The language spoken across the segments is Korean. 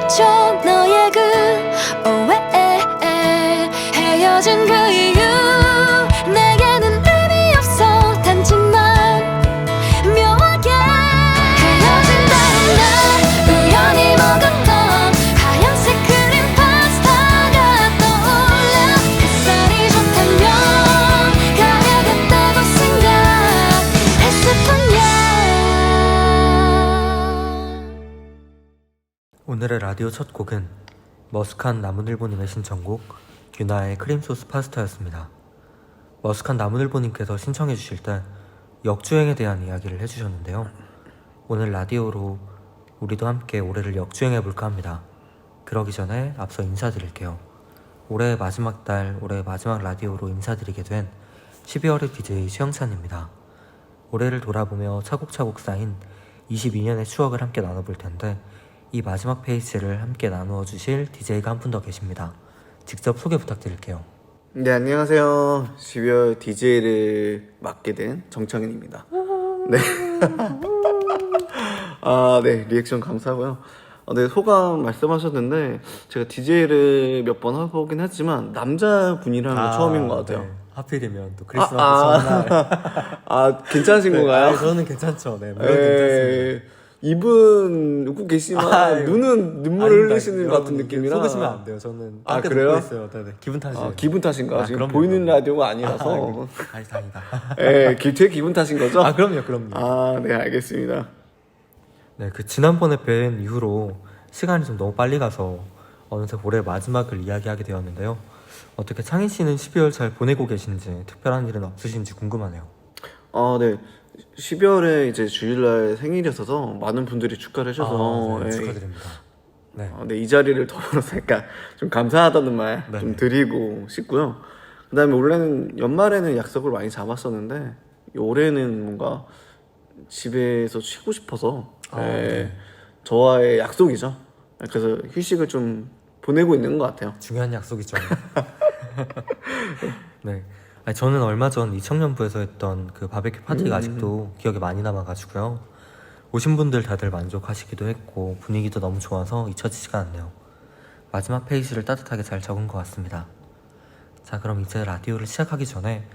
줘 너의 그 오해 헤어진 그 이유 내게는 의미 없어 단지 난 묘하게 헤어진다는 날 우연히 먹었던 하얀색 크림 파스타가 떠올라 햇살이 좋다면 가야겠다고 생각했을 뿐이야. 오늘의 라디오 첫 곡은 머스칸 나무늘보님의 신청곡 유나의 크림소스 파스타였습니다. 머스칸 나무늘보님께서 신청해 주실 때 역주행에 대한 이야기를 해주셨는데요. 오늘 라디오로 우리도 함께 올해를 역주행해볼까 합니다. 그러기 전에 앞서 인사드릴게요. 올해의 마지막 달, 올해의 마지막 라디오로 인사드리게 된 12월의 DJ 최영찬입니다. 올해를 돌아보며 차곡차곡 쌓인 22년의 추억을 함께 나눠볼 텐데 이 마지막 페이지를 함께 나누어 주실 DJ가 한 분 더 계십니다. 직접 소개 부탁드릴게요. 네, 안녕하세요. 12월 DJ를 맡게 된 정창현입니다. 네. 네, 리액션 감사하고요. 네, 소감 말씀하셨는데 제가 DJ를 몇 번 해보긴 했지만 남자분이랑 처음인 것 같아요. 네. 하필이면 또 크리스마스 전날. 괜찮으신 건가요? 저는 괜찮죠. 네, 물론 괜찮습니다. 입은 웃고 계시지만 눈은 눈물을 흘리시는 것 같은 느낌이라 속으시면 안 돼요. 저는 딴데 그래요? 듣고 있어요. 네, 기분 탓이에요. 기분 탓인가? 지금 그럼요, 보이는 그럼요. 라디오가 아니라서 다행이다. 네, 되게 기분 탓인 거죠? 그럼요. 네, 알겠습니다. 네, 그 지난번에 뵌 이후로 시간이 좀 너무 빨리 가서 어느새 올해 마지막을 이야기하게 되었는데요. 어떻게 창희 씨는 12월 잘 보내고 계신지 특별한 일은 없으신지 궁금하네요. 네. 12월에 이제 주일날 생일이어서 많은 분들이 축하를 해주셔서 네, 축하드립니다. 네. 네, 이 자리를 더불어서 약간 좀 감사하다는 말 좀 드리고 싶고요. 그 다음에 원래는 연말에는 약속을 많이 잡았었는데 올해는 뭔가 집에서 쉬고 싶어서 저와의 약속이죠. 그래서 휴식을 좀 보내고 있는 것 같아요. 중요한 약속이죠. 네. 아니, 저는 얼마 전 이청년부에서 했던 그 바베큐 파티가 아직도 기억에 많이 남아가지고요. 오신 분들 다들 만족하시기도 했고 분위기도 너무 좋아서 잊혀지지가 않네요. 마지막 페이지를 따뜻하게 잘 적은 것 같습니다. 자, 그럼 이제 라디오를 시작하기 전에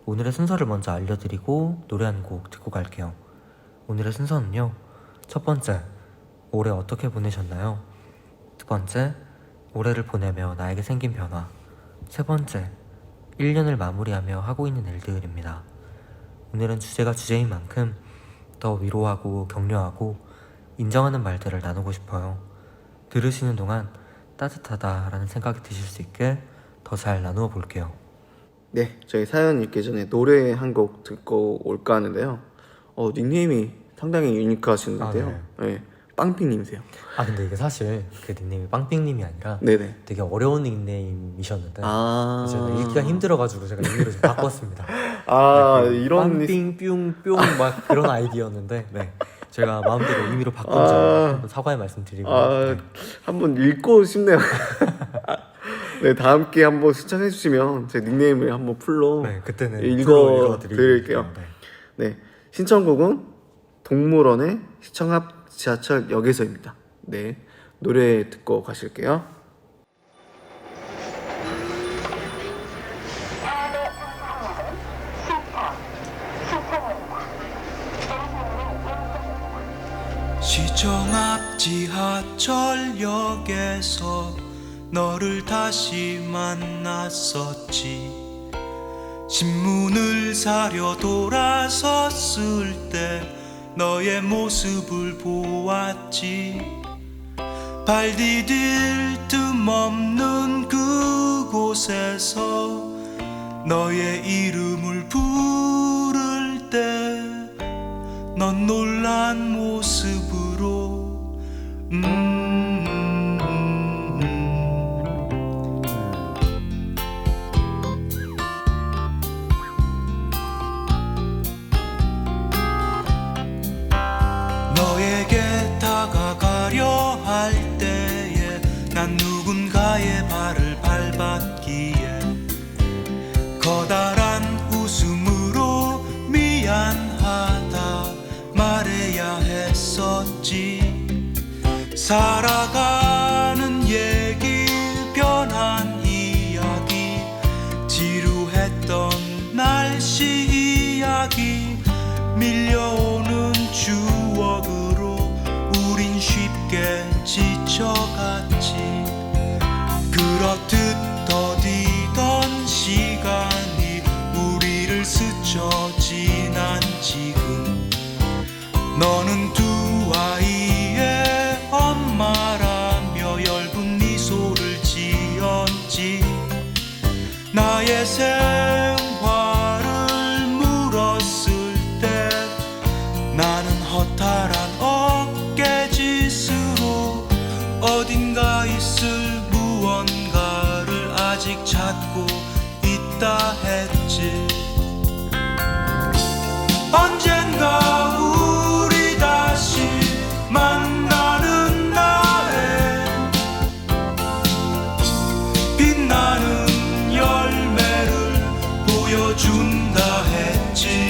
오늘의 순서를 먼저 알려드리고 노래 한 곡 듣고 갈게요. 오늘의 순서는요. 첫 번째, 올해 어떻게 보내셨나요? 두 번째, 올해를 보내며 나에게 생긴 변화. 세 번째, 1년을 마무리하며 하고 있는 일들입니다. 오늘은 주제가 주제인 만큼 더 위로하고 격려하고 인정하는 말들을 나누고 싶어요. 들으시는 동안 따뜻하다라는 생각이 드실 수 있게 더 잘 나누어 볼게요. 네, 저희 사연 읽기 전에 노래 한 곡 듣고 올까 하는데요. 닉네임이 상당히 유니크하시는데요. 네, 빵핑님이세요. 근데 이게 사실 그 닉네임이 빵빙님이 아니라 네네. 되게 어려운 닉네임이셨는데 제가 읽기가 힘들어가지고 제가 닉네임을 좀 바꿨습니다. 이런 빵빙 뿅뿅 막 그런 아이디어였는데 제가 마음대로 의미로 바꾼 점 사과의 말씀 드리고 한번 읽고 싶네요. 네, 다 함께 한번 신청해 주시면 제 닉네임을 한번 풀로 그때는 읽어 드릴게요. 네, 신청곡은 동물원의 시청 앞 지하철역에서입니다. 네, 노래 듣고 가실게요. 시청 앞 지하철역에서 너를 다시 만났었지. 신문을 사려 돌아섰을 때 너의 모습을 보았지. 발 디딜 틈 없는 그곳에서 너의 이름을 부를 때 넌 놀란 모습으로 너에게 다가가려 할 때에 난 누군가의 발을 밟았기에 커다란 웃음으로 미안하다 말해야 했었지. 살아가 너는 두 아이의 엄마라며 엷은 미소를 지었지. 나의 생활을 물었을 때 나는 허탈한 어깨짓으로 어딘가 있을 무언가를 아직 찾고 있다 했지. 언젠가 우리 다시 만나는 날에 빛나는 열매를 보여준다 했지.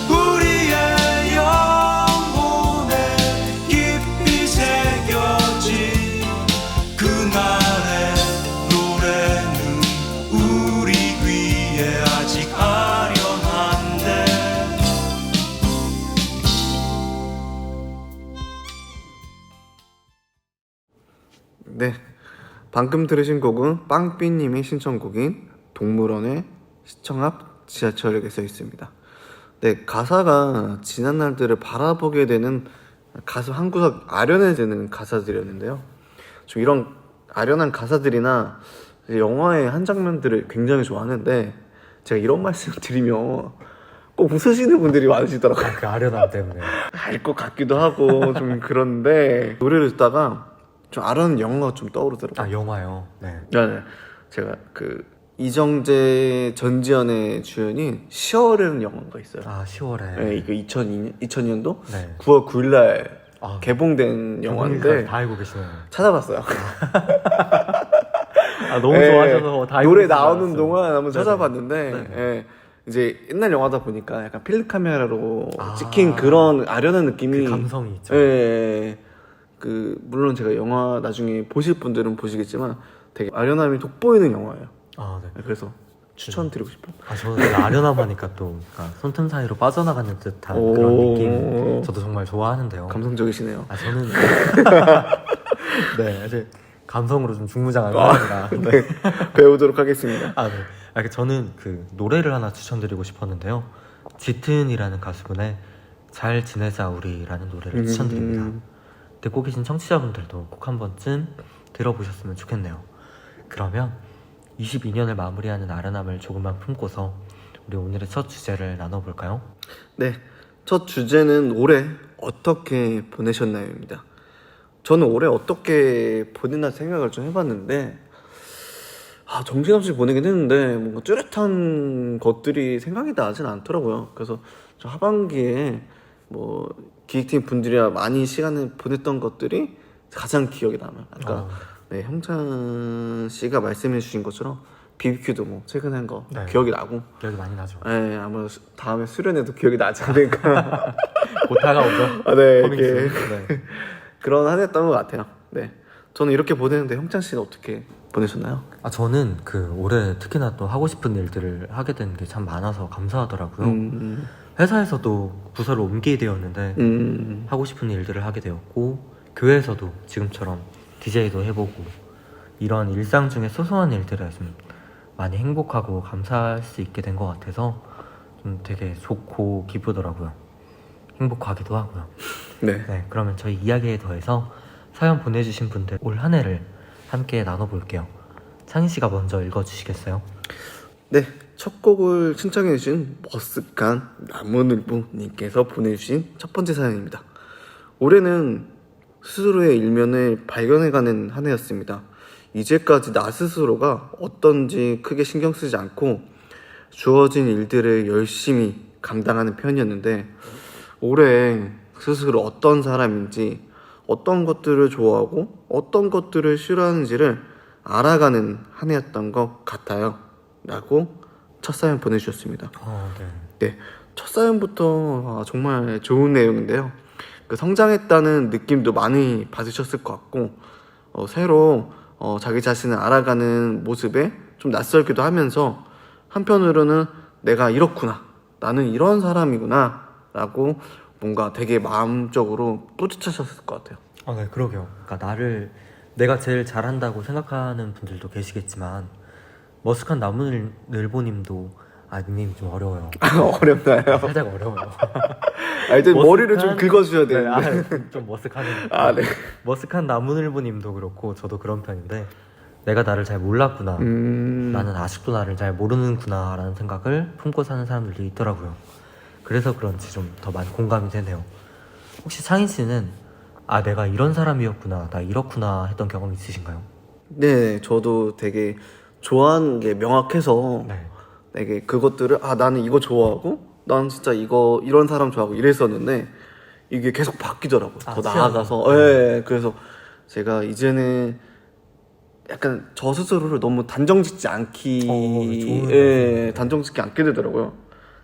우리의 영혼에 깊이 새겨진 그날의 노래는 우리 귀에 아직 아련한데. 네, 방금 들으신 곡은 빵삐님의 신청곡인 동물원의 시청 앞 지하철역에 서 있습니다. 네, 가사가 지난 날들을 바라보게 되는 가슴 한구석 아련해지는 가사들이었는데요. 좀 이런 아련한 가사들이나 영화의 한 장면들을 굉장히 좋아하는데 제가 이런 말씀 드리면 꼭 웃으시는 분들이 많으시더라고요. 그 아련함 때문에. 알 것 같기도 하고 좀 그런데 노래를 듣다가 좀 아련한 영화가 좀 떠오르더라고요. 아, 영화요. 네. 네, 제가 그 이정재 전지현의 주연인 10월이라는 영화가 있어요. 아, 10월에. 네, 이거 2000년도 네. 9월 9일날 아, 개봉된 영화인데 다 알고 계시네요. 찾아봤어요. 아, 너무 네, 좋아하셔서 다 알고 노래 계신 줄 나오는 알았어요. 동안 한번 네네. 찾아봤는데 네네. 예, 이제 옛날 영화다 보니까 약간 필름 카메라로 아, 찍힌 그런 아련한 느낌이 그 감성이 있죠. 예, 그 물론 제가 영화 나중에 보실 분들은 보시겠지만 되게 아련함이 돋보이는 영화예요. 아, 네. 그래서 추천드리고 싶어요. 아, 저는 아련함 하니까 또 그러니까 손틈 사이로 빠져나가는 듯한 오. 그런 느낌 저도 정말 좋아하는데요. 감성적이시네요. 아, 저는 네, 이제 감성으로 좀 중무장을 아, 합니다. 네. 네, 배우도록 하겠습니다. 아, 네. 아, 저는 그 노래를 하나 추천드리고 싶었는데요. 짙은이라는 가수분의 잘 지내자 우리라는 노래를 추천드립니다. 듣고 계신 청취자분들도 꼭 한 번쯤 들어보셨으면 좋겠네요. 그러면 22년을 마무리하는 아련함을 조금만 품고서 우리 오늘의 첫 주제를 나눠볼까요? 네, 첫 주제는 올해 어떻게 보내셨나요입니다. 저는 올해 어떻게 보냈나 생각을 좀 해봤는데 정신없이 보내긴 했는데 뭔가 뚜렷한 것들이 생각이 나진 않더라고요. 그래서 저 하반기에 뭐 기획팀 분들이랑 많이 시간을 보냈던 것들이 가장 기억에 남아요. 아까 네, 형찬 씨가 말씀해 주신 것처럼 BBQ도 뭐 최근에 한 거 네. 기억이 나고 기억이 많이 나죠. 네, 아마 다음에 수련회도 기억이 나지 않을까. 곧 다가오죠. 아, 네, 커밍 이렇게 순. 네. 그런 한 해였던 것 같아요. 네, 저는 이렇게 보내는데 형찬 씨는 어떻게 보내셨나요? 아, 저는 그 올해 특히나 또 하고 싶은 일들을 하게 된 게 참 많아서 감사하더라고요. 회사에서도 부서를 옮기게 되었는데 하고 싶은 일들을 하게 되었고, 교회에서도 지금처럼 DJ도 해보고, 이런 일상 중에 소소한 일들에 좀 많이 행복하고 감사할 수 있게 된 것 같아서 좀 되게 좋고 기쁘더라고요. 행복하기도 하고요. 네, 네, 그러면 저희 이야기에 더해서 사연 보내주신 분들 올 한 해를 함께 나눠볼게요. 창희 씨가 먼저 읽어주시겠어요? 네, 첫 곡을 신청해주신 머쓱한 나무늘보님께서 보내주신 첫 번째 사연입니다. 올해는 스스로의 일면을 발견해가는 한 해였습니다. 이제까지 나 스스로가 어떤지 크게 신경 쓰지 않고 주어진 일들을 열심히 감당하는 편이었는데 올해 스스로 어떤 사람인지, 어떤 것들을 좋아하고 어떤 것들을 싫어하는지를 알아가는 한 해였던 것 같아요 라고 첫 사연 보내주셨습니다. 네. 네, 첫 사연부터 정말 좋은 내용인데요. 그 성장했다는 느낌도 많이 받으셨을 것 같고 새로 자기 자신을 알아가는 모습에 좀 낯설기도 하면서 한편으로는 내가 이렇구나, 나는 이런 사람이구나 라고 뭔가 되게 마음적으로 뿌듯하셨을 것 같아요. 네, 그러게요. 그러니까 내가 제일 잘한다고 생각하는 분들도 계시겠지만 머쓱한 나무늘보님도 아 닉네임이 좀 어려워요. 어렵나요? 살짝 어려워요. 일단 머리를 좀 머쓱한- 긁어주셔야 네, 되는데. 좀 머쓱한 네. 머쓱한 나무늘보님도 그렇고 저도 그런 편인데 내가 나를 잘 몰랐구나. 나는 아직도 나를 잘 모르는구나 라는 생각을 품고 사는 사람들이 있더라고요. 그래서 그런지 좀 더 많이 공감이 되네요. 혹시 창인 씨는 아 내가 이런 사람이었구나 나 이렇구나 했던 경험 있으신가요? 네, 저도 되게 좋아하는 게 명확해서 네. 되게 그것들을 나는 이거 좋아하고 난 진짜 이런 사람 좋아하고 이랬었는데 이게 계속 바뀌더라고요. 아, 더 취향이. 나아가서. 예, 그래서 제가 이제는 약간 저 스스로를 너무 단정짓지 않기, 좋은 예, 단정짓지 않게 되더라고요.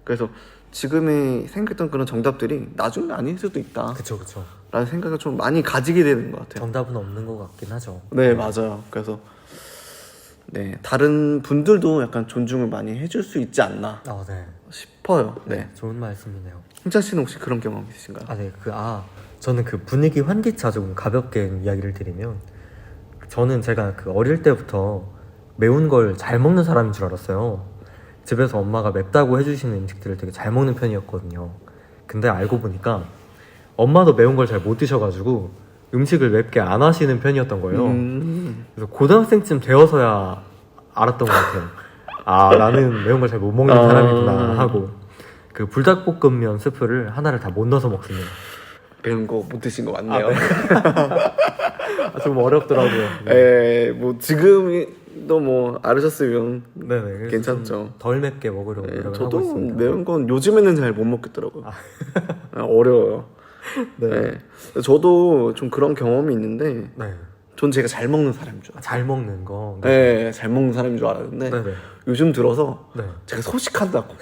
그래서 지금에 생겼던 그런 정답들이 나중에 아닐 수도 있다. 그쵸. 라는 생각을 좀 많이 가지게 되는 것 같아요. 정답은 없는 것 같긴 하죠. 네, 맞아요. 그래서 네, 다른 분들도 약간 존중을 많이 해줄 수 있지 않나 아 네. 싶어요. 네. 좋은 말씀이네요. 홍찬 씨는 혹시 그런 경험 있으신가요? 아 네. 저는 그 분위기 환기차 좀 가볍게 이야기를 드리면 저는 제가 그 어릴 때부터 매운 걸 잘 먹는 사람인 줄 알았어요. 집에서 엄마가 맵다고 해주시는 음식들을 되게 잘 먹는 편이었거든요. 근데 알고 보니까 엄마도 매운 걸 잘 못 드셔가지고 음식을 맵게 안 하시는 편이었던 거예요. 그래서 고등학생쯤 되어서야 알았던 것 같아요. 아 나는 매운 걸 잘 못 먹는 사람이구나 하고 그 불닭볶음면 스프를 하나를 다 못 넣어서 먹습니다. 매운 거 못 드신 거 맞네요. 좀 어렵더라고요. 뭐 지금도 뭐 알으셨으면 네네. 그래서 괜찮죠. 좀 덜 맵게 먹으려고 네, 노력을 저도 하고 있습니다. 매운 건 요즘에는 잘 못 먹겠더라고요. 어려워요. 네. 네. 저도 좀 그런 경험이 있는데 네. 전 제가 잘 먹는 사람인 줄 알았어요. 잘 먹는 거. 네, 잘 먹는 사람인 줄 알았는데 네네. 요즘 들어서 네. 제가 소식한다고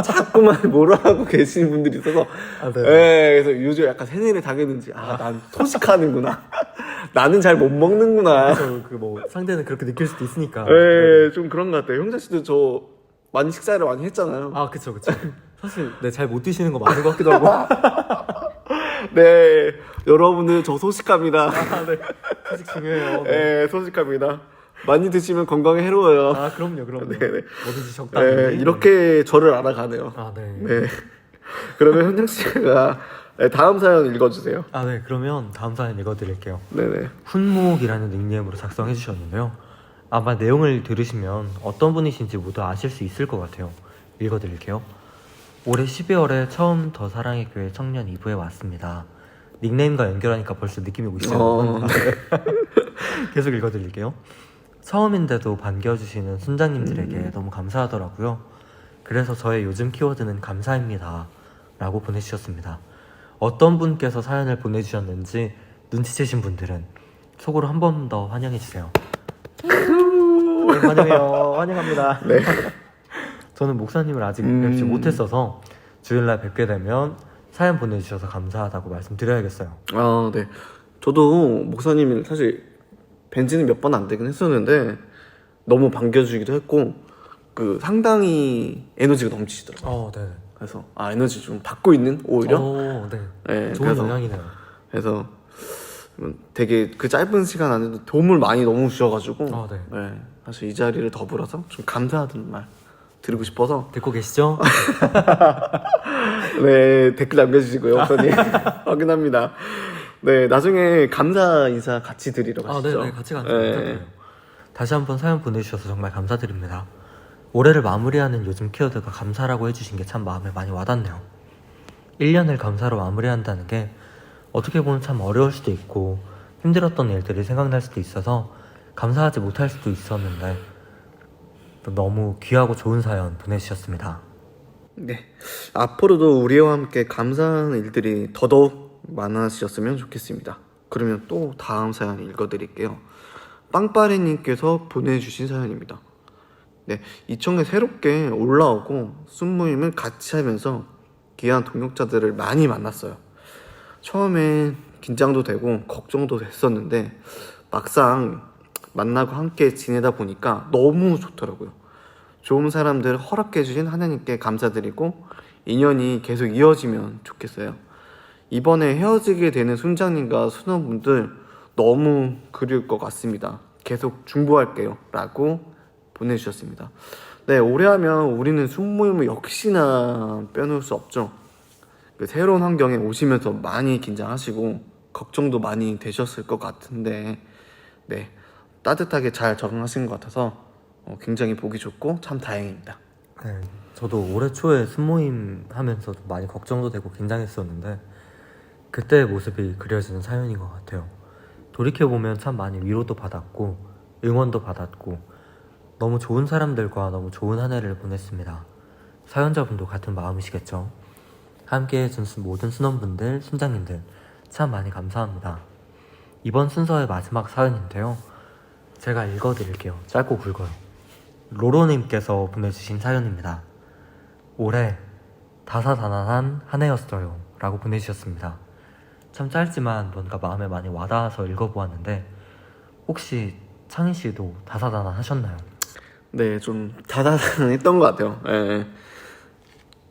자꾸만 뭐라 하고 계시는 분들이 있어서 네. 그래서 요즘 약간 세뇌를 당했는지 난 소식하는구나. 나는 잘 못 먹는구나. 그뭐 상대는 그렇게 느낄 수도 있으니까. 좀 그런 것 같아요. 형자 씨도 저 많이 식사를 많이 했잖아요. 아 그쵸. 사실 잘 못 드시는 거 많은 것 같기도 하고. 네, 여러분들 저 소식합니다. 네. 사실 중요해요. 네, 소식합니다. 많이 드시면 건강에 해로워요. 아 그럼요. 네네. 뭐든지 적당히. 네, 이렇게 저를 알아가네요. 아 네. 네. 그러면 현정 씨가 다음 사연 읽어주세요. 아 네. 그러면 다음 사연 읽어드릴게요. 네네. 훈묵이라는 닉네임으로 작성해 주셨는데요. 아마 내용을 들으시면 어떤 분이신지 모두 아실 수 있을 것 같아요. 읽어드릴게요. 올해 12월에 처음 더 사랑의 교회 청년 2부에 왔습니다. 닉네임과 연결하니까 벌써 느낌이 오시죠? 계속 읽어드릴게요. 처음인데도 반겨주시는 순장님들에게 너무 감사하더라고요. 그래서 저의 요즘 키워드는 감사입니다 라고 보내주셨습니다. 어떤 분께서 사연을 보내주셨는지 눈치채신 분들은 속으로 한 번 더 환영해주세요. 네, 환영해요. 환영합니다. 네. 저는 목사님을 아직 뵙지 못했어서 주일날 뵙게 되면 사연 보내주셔서 감사하다고 말씀드려야겠어요. 네. 저도 목사님이 사실 뵌지는 몇 번 안 되긴 했었는데 너무 반겨주기도 했고 그 상당히 에너지가 넘치시더라고요. 네. 그래서 에너지 좀 받고 있는 오히려. 네. 네, 좋은 영향이네요. 그래서 되게 그 짧은 시간 안에도 도움을 많이 너무 주셔가지고 네. 사실 이 자리를 더불어서 좀 감사하다는 말 드리고 싶어서 듣고 계시죠? 네, 댓글 남겨주시고요, 우선님. 확인합니다. 네, 나중에 감사 인사 같이 드리러 가시죠. 네, 같이 가는 거 부탁드려요. 다시 한번 사연 보내주셔서 정말 감사드립니다. 올해를 마무리하는 요즘 키워드가 감사라고 해주신 게 참 마음에 많이 와닿네요. 1년을 감사로 마무리한다는 게 어떻게 보면 참 어려울 수도 있고 힘들었던 일들이 생각날 수도 있어서 감사하지 못할 수도 있었는데 너무 귀하고 좋은 사연 보내주셨습니다. 네, 앞으로도 우리와 함께 감사하는 일들이 더더욱 많아지셨으면 좋겠습니다. 그러면 또 다음 사연 읽어드릴게요. 빵빠레님께서 보내주신 사연입니다. 네, 이청에 새롭게 올라오고 순모임을 같이 하면서 귀한 동역자들을 많이 만났어요. 처음엔 긴장도 되고 걱정도 됐었는데 막상 만나고 함께 지내다 보니까 너무 좋더라고요. 좋은 사람들 허락해 주신 하나님께 감사드리고 인연이 계속 이어지면 좋겠어요. 이번에 헤어지게 되는 순장님과 순원분들 너무 그리울 것 같습니다. 계속 중보할게요 라고 보내주셨습니다. 네, 올해 하면 우리는 순모임을 역시나 빼놓을 수 없죠. 그 새로운 환경에 오시면서 많이 긴장하시고 걱정도 많이 되셨을 것 같은데 네, 따뜻하게 잘 적응하신 것 같아서 굉장히 보기 좋고 참 다행입니다. 네, 저도 올해 초에 순모임 하면서 좀 많이 걱정도 되고 긴장했었는데 그때의 모습이 그려지는 사연인 것 같아요. 돌이켜보면 참 많이 위로도 받았고 응원도 받았고 너무 좋은 사람들과 너무 좋은 한 해를 보냈습니다. 사연자분도 같은 마음이시겠죠? 함께 해준 모든 순원분들, 순장님들 참 많이 감사합니다. 이번 순서의 마지막 사연인데요. 제가 읽어드릴게요. 짧고 굵어요. 로로님께서 보내주신 사연입니다. 올해 다사다난한 한 해였어요 라고 보내주셨습니다. 참 짧지만 뭔가 마음에 많이 와닿아서 읽어보았는데 혹시 창희씨도 다사다난하셨나요? 네, 좀 다다단했던 것 같아요. 예.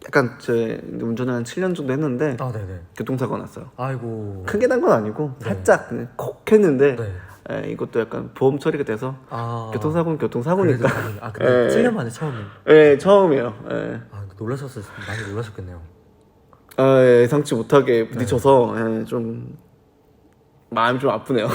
약간 제 운전을 한 7년 정도 했는데 아, 네네. 교통사고가 났어요. 아이고. 크게 난 건 아니고 네. 살짝 그냥 콕 했는데 네. 예, 이것도 약간 보험 처리가 돼서 아, 교통사고는 교통사고니까. 아, 근데 예. 7년 만에 처음. 예, 처음이에요. 예. 아, 많이 놀라셨겠네요. 아, 예, 예상치 못하게 부딪혀서 예, 좀 마음이 좀 아프네요.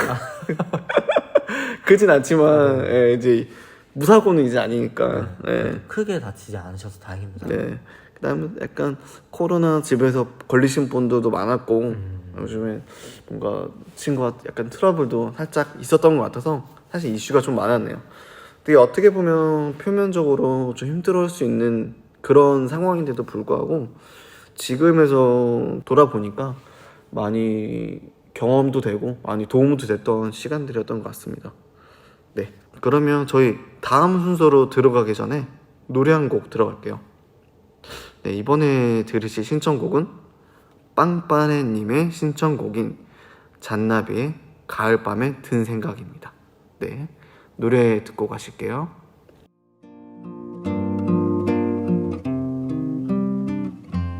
크진 않지만 예, 이제 무사고는 이제 아니니까. 예. 크게 다치지 않으셔서 다행입니다. 네. 그다음에 약간 코로나 집에서 걸리신 분들도 많았고 요즘에 뭔가 친구와 약간 트러블도 살짝 있었던 것 같아서 사실 이슈가 좀 많았네요. 되게 어떻게 보면 표면적으로 좀 힘들어할 수 있는 그런 상황인데도 불구하고 지금에서 돌아보니까 많이 경험도 되고 많이 도움도 됐던 시간들이었던 것 같습니다. 네, 그러면 저희 다음 순서로 들어가기 전에 노래 한 곡 들어갈게요. 네, 이번에 들으실 신청곡은 빵빠레님의 신청곡인 잔나비의 가을밤에 든 생각입니다. 네, 노래 듣고 가실게요.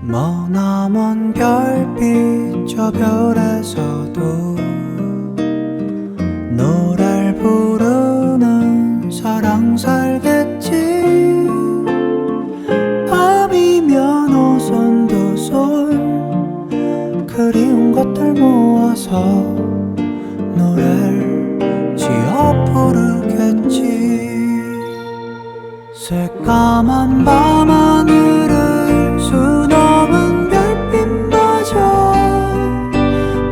머나먼 별빛 저 별에서도 노래를 부르는 사랑 살겠지. 밤이면 오손도손 그리운 것들 모아서 노래를 지어 부르겠지. 새까만 밤하늘을 수놓은 별빛마저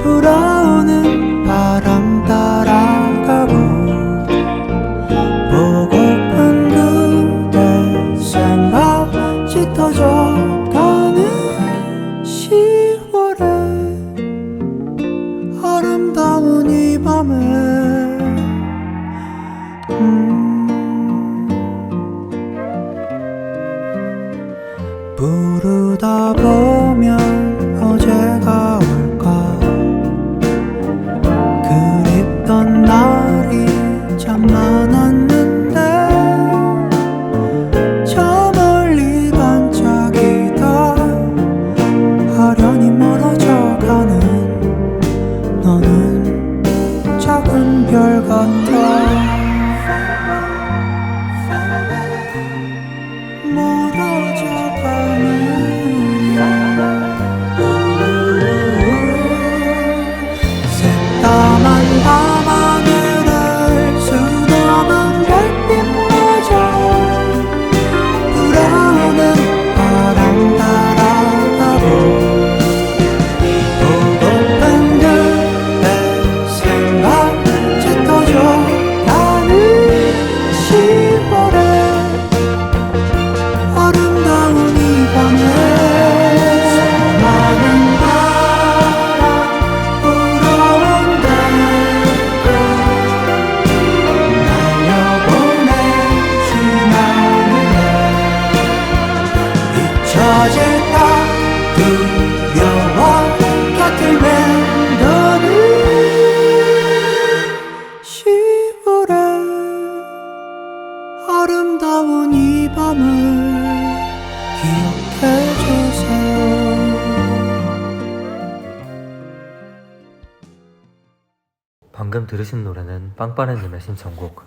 불어오는 바람 따라가고 보고픈 그대 생각 짙어져가는 10월에 아름다운 이 밤에 부르다 보면 어제가 올까. 그립던 날이 참 많았는데 저 멀리 반짝이다 아련히 멀어져가는 너는 작은 별 같아. 새까만 밤하늘을 수놓은 별빛마저 불어오는 바람 따라가고 보고픈 그대 생각 짙어져가는 10월에 아름다운 이 밤에 수많은 바람 불어온다. 날려보내진 않을래. 잊혀질까 두려워 곁을 맴도는 10월에 아름다운 이 밤을 기억해주세요. 방금 들으신 노래는 빵빠레님의 신청곡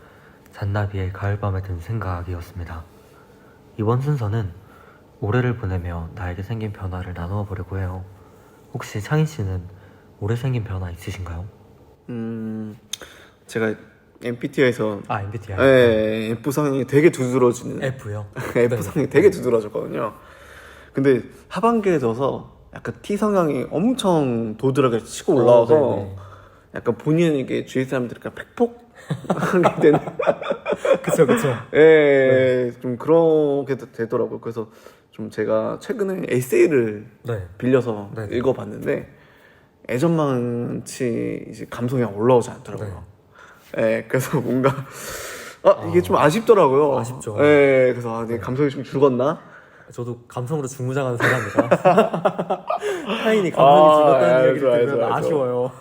잔나비의 가을밤에 든 생각이었습니다. 이번 순서는 올해를 보내며 나에게 생긴 변화를 나누어 보려고 해요. 혹시 창희 씨는 올해 생긴 변화 있으신가요? 제가 MBTI에서 아, MBTI. 예, F 성향이 되게 두드러지는 F요? F 성향이 되게 두드러졌거든요. 근데 하반기에 져서 약간 T 성향이 엄청 도드라게 치고 올라와서 네네. 약간 본인에게 주위 사람들이 약간 팩폭하게 되는 그쵸. 예, 좀 그렇게 되더라고요. 그래서 좀 제가 최근에 에세이를 네. 빌려서 네네. 읽어봤는데 예전만치 이제 감성이 올라오지 않더라고요. 예, 그래서 뭔가 이게 좀 아쉽더라고요. 아쉽죠. 예, 그래서 내 감성이 좀 죽었나? 저도 감성으로 중무장하는 사람이라 타인이 감성이 죽었다는 알죠, 이야기를 들으면 알죠, 알죠. 아쉬워요.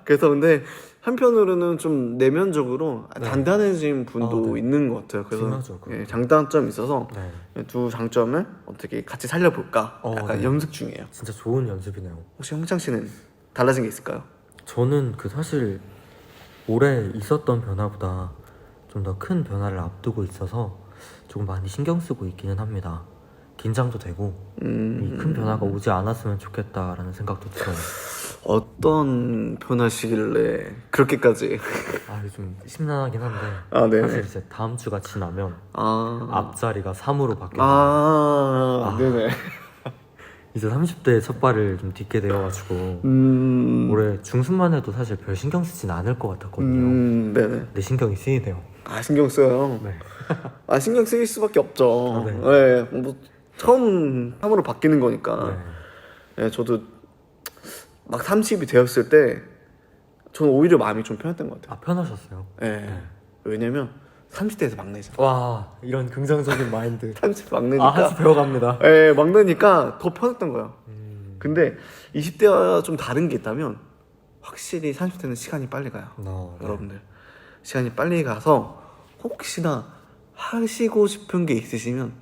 그래서 근데 한편으로는 좀 내면적으로 단단해진 분도 네. 있는 것 같아요. 그래서 중요하죠, 그거. 예, 장단점이 있어서 네. 두 장점을 어떻게 같이 살려볼까? 약간 네. 염색 중이에요. 진짜 좋은 연습이네요. 혹시 형창 씨는 달라진 게 있을까요? 저는 그 사실 올해 있었던 변화보다 좀 더 큰 변화를 앞두고 있어서 조금 많이 신경 쓰고 있기는 합니다. 긴장도 되고 이 큰 변화가 오지 않았으면 좋겠다라는 생각도 들어요. 어떤 변화시길래 그렇게까지? 좀 심란하긴 한데 네. 사실 이제 다음 주가 지나면 아, 앞자리가 3으로 바뀌어요. 네네. 이제 30대에 첫 발을 좀 딛게 되어가지고 올해 중순만 해도 사실 별 신경 쓰진 않을 것 같았거든요. 네네. 근데 신경이 쓰이네요. 신경 써요. 네. 신경 쓰일 수밖에 없죠. 네. 네. 뭐 처음 3으로 바뀌는 거니까. 네. 네, 저도 막 30이 되었을 때 저는 오히려 마음이 좀 편했던 것 같아요. 편하셨어요? 네. 왜냐면 30대에서 막내잖아. 와, 이런 긍정적인 마인드. 30대 막내니까. 하나씩 배워갑니다. 네, 막내니까 더 편했던 거야. 근데 20대와 좀 다른 게 있다면 확실히 30대는 시간이 빨리 가요. 네. 여러분들 시간이 빨리 가서 혹시나 하시고 싶은 게 있으시면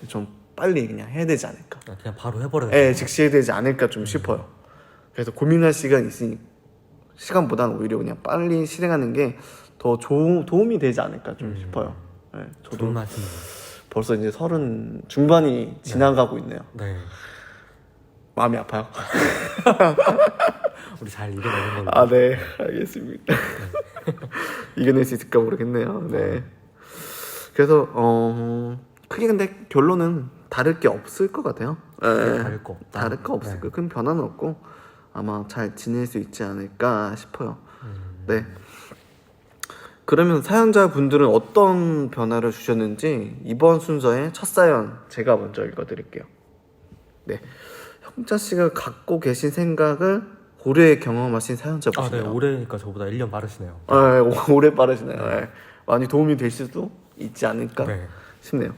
좀 빨리 그냥 해야 되지 않을까. 그냥 바로 해버려요. 네, 즉시 해야 되지 않을까 좀 싶어요. 그래서 고민할 시간이 있으니 시간보다는 오히려 그냥 빨리 실행하는 게 더 도움이 되지 않을까 좀 싶어요. 네, 저도 좋은 말씀이에요. 벌써 이제 30 중반이 지나가고 있네요. 네. 마음이 아파요. 우리 잘 이겨내는 걸로. 네, 알겠습니다. 이겨낼 수 있을까 모르겠네요. 네. 그래서 크게 근데 결론은 다를 게 없을 것 같아요. 네. 다를 거 없다. 다를 거 없을 거예요. 큰 변화는 없고 아마 잘 지낼 수 있지 않을까 싶어요. 네. 그러면 사연자분들은 어떤 변화를 주셨는지 이번 순서의 첫 사연 제가 먼저 읽어드릴게요. 네. 형자 씨가 갖고 계신 생각을 올해 경험하신 사연자분이시네요. 네, 올해니까 저보다 1년 빠르시네요. 오래 빠르시네요. 네. 많이 도움이 될 수도 있지 않을까 네. 싶네요.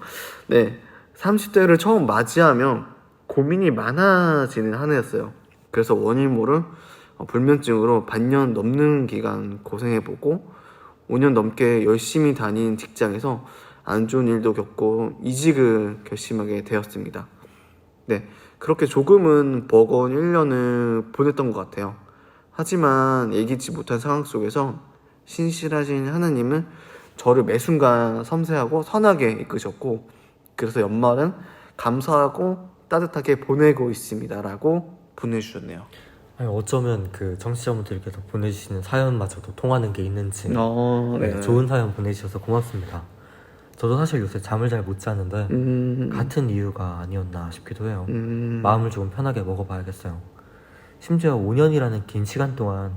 네, 30대를 처음 맞이하면 고민이 많아지는 한 해였어요. 그래서 원인 모를 불면증으로 반년 넘는 기간 고생해보고 5년 넘게 열심히 다닌 직장에서 안 좋은 일도 겪고 이직을 결심하게 되었습니다. 네, 그렇게 조금은 버거운 1년을 보냈던 것 같아요. 하지만 예기치 못한 상황 속에서 신실하신 하나님은 저를 매 순간 섬세하고 선하게 이끄셨고 그래서 연말은 감사하고 따뜻하게 보내고 있습니다 라고 보내주셨네요. 어쩌면 그 청취자분들께서 보내주시는 사연마저도 통하는 게 있는지 네. 좋은 사연 보내주셔서 고맙습니다. 저도 사실 요새 잠을 잘 못 자는데 같은 이유가 아니었나 싶기도 해요. 마음을 조금 편하게 먹어봐야겠어요. 심지어 5년이라는 긴 시간 동안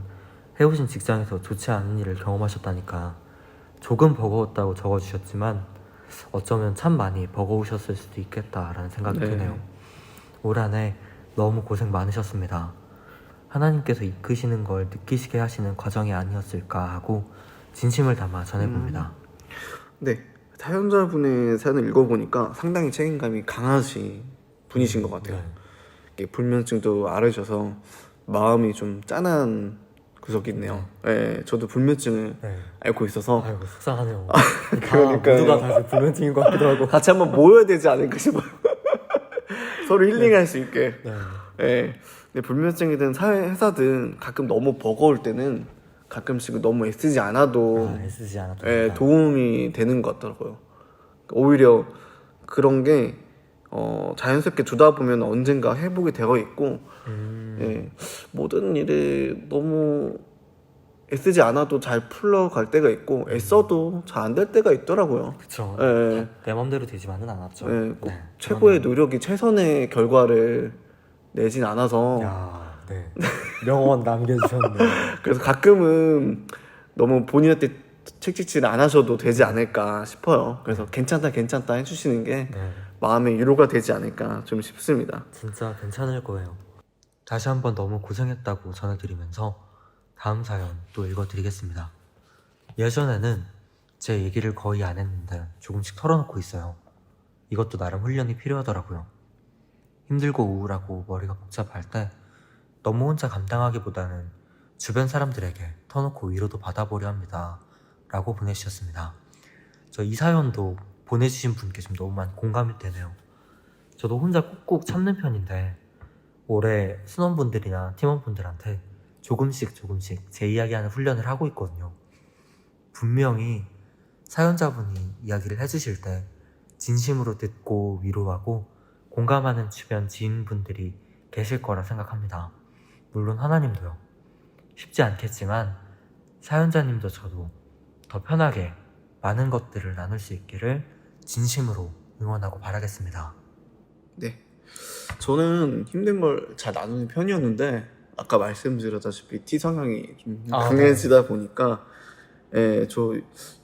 해오신 직장에서 좋지 않은 일을 경험하셨다니까 조금 버거웠다고 적어주셨지만 어쩌면 참 많이 버거우셨을 수도 있겠다라는 생각이 드네요. 올 한 해 너무 고생 많으셨습니다. 하나님께서 이끄시는 걸 느끼시게 하시는 과정이 아니었을까 하고 진심을 담아 전해봅니다. 네, 사연자분의 사연을 읽어보니까 상당히 책임감이 강하신 분이신 것 같아요. 이게 불면증도 앓으셔서 마음이 좀 짠한 구석이 있네요. 네, 저도 불면증을 앓고 있어서 아이고 속상하네요. 그러니까요. 모두가 다 불면증인 것 같기도 하고. 같이 한번 모여야 되지 않을까 싶어요. 서로 힐링할 수 있게. 네. 근데 불면증이든 회사든 가끔 너무 버거울 때는 가끔씩 너무 애쓰지 않아도 애쓰지 않아도 도움이 되는 것 같더라고요. 오히려 그런 게 자연스럽게 두다 보면 언젠가 회복이 되어 있고 예, 모든 일에 너무 애쓰지 않아도 잘 풀러갈 때가 있고 애써도 잘 안 될 때가 있더라고요. 그쵸. 예, 내 맘대로 되지만은 않았죠. 예, 꼭 네, 최고의 노력이 최선의 결과를 내진 않아서 야, 네. 명언 남겨주셨네요. 그래서 가끔은 너무 본인한테 책찍질 안 하셔도 되지 않을까 싶어요. 그래서 괜찮다 괜찮다 해주시는 게 네, 마음의 위로가 되지 않을까 좀 싶습니다. 진짜 괜찮을 거예요. 다시 한번 너무 고생했다고 전해드리면서 다음 사연 또 읽어드리겠습니다. 예전에는 제 얘기를 거의 안 했는데 조금씩 털어놓고 있어요. 이것도 나름 훈련이 필요하더라고요. 힘들고 우울하고 머리가 복잡할 때 너무 혼자 감당하기보다는 주변 사람들에게 터놓고 위로도 받아보려 합니다. 라고 보내주셨습니다. 저 이 사연도 보내주신 분께 좀 너무 많이 공감이 되네요. 저도 혼자 꾹꾹 참는 편인데 올해 신원분들이나 팀원분들한테 조금씩 제 이야기하는 훈련을 하고 있거든요. 분명히 사연자분이 이야기를 해주실 때 진심으로 듣고 위로하고 공감하는 주변 지인분들이 계실 거라 생각합니다. 물론 하나님도요. 쉽지 않겠지만 사연자님도 저도 더 편하게 많은 것들을 나눌 수 있기를 진심으로 응원하고 바라겠습니다. 네, 저는 힘든 걸 잘 나누는 편이었는데 아까 말씀드렸다시피 T 성향이 좀 강해지다 보니까 예, 저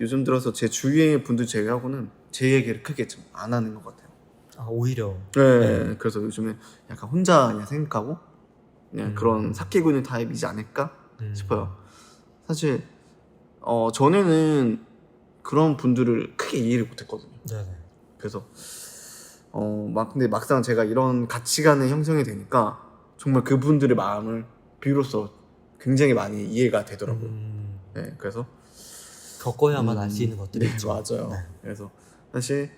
요즘 들어서 제 주위의 분들 제외하고는 제 얘기를 크게 좀 안 하는 것 같아요. 아, 오히려 네, 그래서 요즘에 약간 혼자 그냥 생각하고 그냥 그런 삭히고 있는 타입이지 않을까 싶어요. 사실 전에는 그런 분들을 크게 이해를 못했거든요. 네네. 그래서 근데 막상 제가 이런 가치관이 형성이 되니까 정말 그분들의 마음을 비로소 굉장히 많이 이해가 되더라고요. 네, 그래서 겪어야만 알 수 있는 것들이 네, 있죠. 맞아요. 네. 그래서 사실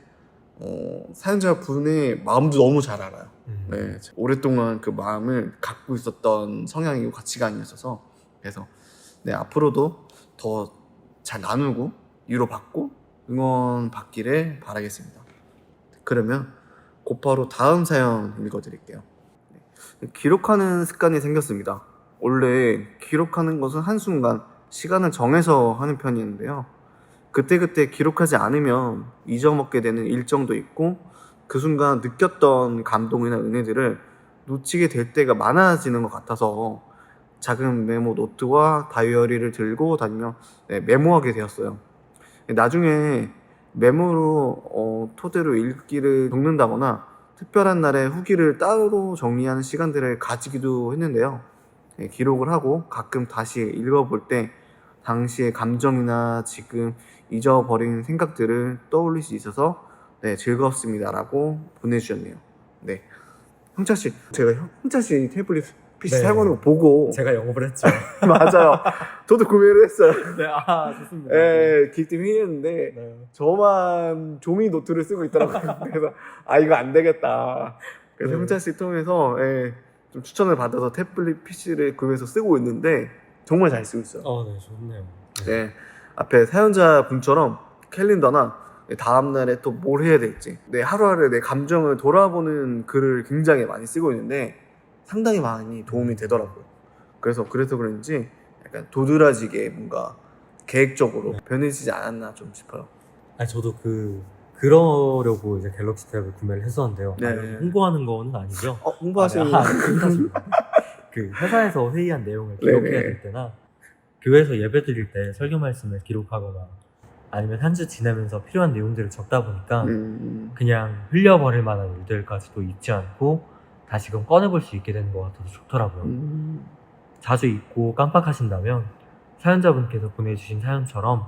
사연자 분의 마음도 너무 잘 알아요. 네, 오랫동안 그 마음을 갖고 있었던 성향이고 가치관이었어서 그래서 네, 앞으로도 더 잘 나누고 위로받고 응원받기를 바라겠습니다. 그러면 곧바로 다음 사연 읽어드릴게요. 기록하는 습관이 생겼습니다. 원래 기록하는 것은 한순간 시간을 정해서 하는 편이었는데요. 그때그때 기록하지 않으면 잊어먹게 되는 일정도 있고 그 순간 느꼈던 감동이나 은혜들을 놓치게 될 때가 많아지는 것 같아서 작은 메모 노트와 다이어리를 들고 다니며 메모하게 되었어요. 나중에 메모로 토대로 읽기를 적는다거나 특별한 날에 후기를 따로 정리하는 시간들을 가지기도 했는데요. 기록을 하고 가끔 다시 읽어볼 때 당시의 감정이나 지금 잊어버린 생각들을 떠올릴 수 있어서 즐겁습니다라고 보내주셨네요. 네, 형차씨, 제가 형차씨 태블릿 PC 네. 사용하는 거 보고 제가 영업을 했죠. 맞아요. 저도 구매를 했어요. 네, 아, 좋습니다. 예, 기획 때문에 회의했는데 네. 저만 종이 노트를 쓰고 있더라고요. 그래서 이거 안 되겠다. 그래서 네. 형차씨 통해서 좀 추천을 받아서 태블릿 PC를 구매해서 쓰고 있는데 정말 잘 쓰고 있어요. 네, 좋네요. 네, 앞에 사연자 분처럼 캘린더나 다음날에 또 뭘 해야 될지 하루하루 내 감정을 돌아보는 글을 굉장히 많이 쓰고 있는데 상당히 많이 도움이 되더라고요. 그래서 그런지 약간 도드라지게 뭔가 계획적으로 변해지지 않았나 좀 싶어요. 아니, 저도 그러려고 이제 갤럭시 탭을 구매를 했었는데요. 네. 아니, 홍보하는 거는 아니죠. 홍보하시는 홍보하십니다. 그 회사에서 회의한 내용을 기록해야 될 때나 교회에서 예배 드릴 때 설교 말씀을 기록하거나 아니면 한 주 지내면서 필요한 내용들을 적다 보니까 그냥 흘려버릴 만한 일들까지도 잊지 않고 다시금 꺼내볼 수 있게 되는 것 같아서 좋더라고요. 자주 잊고 깜빡하신다면 사연자분께서 보내주신 사연처럼